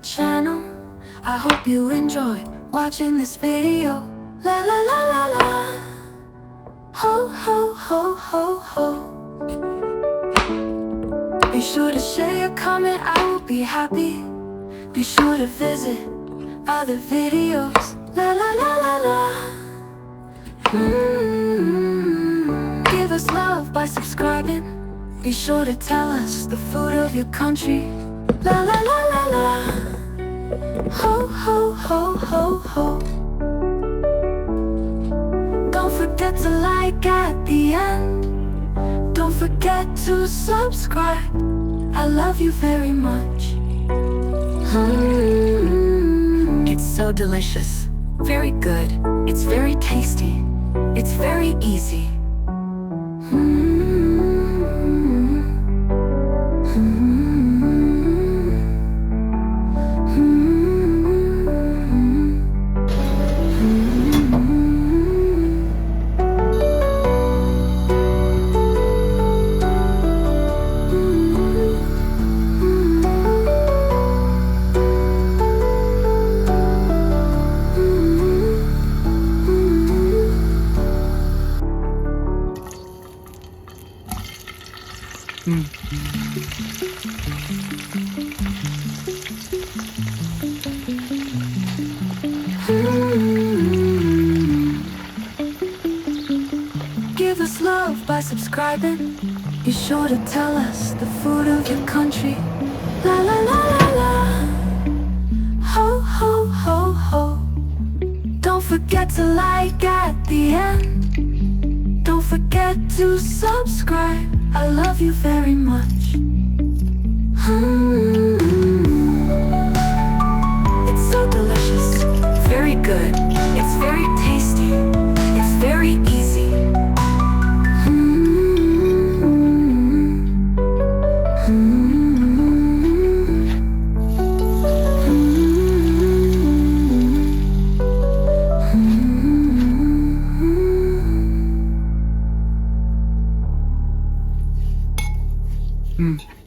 channel. I hope you enjoy watching this video. La la la la la. Ho ho ho ho ho. Be sure to share your comment, I will be happy. Be sure to visit other videos. La la la la la. Give us love by subscribing. Be sure to tell us the food of your country. La la la la la. Ho ho ho ho ho. Don't forget to like at the end. Don't forget to subscribe. I love you very much. It's so delicious. Very good. It's very tasty. It's very easy. Give us love by subscribing. Be sure to tell us the food of your country. La la la la la. Ho ho ho ho. Don't forget to like at the end. Don't forget to subscribe. I love you very much. It's so delicious. Very good. It's very tasty. It's very easy. Mm.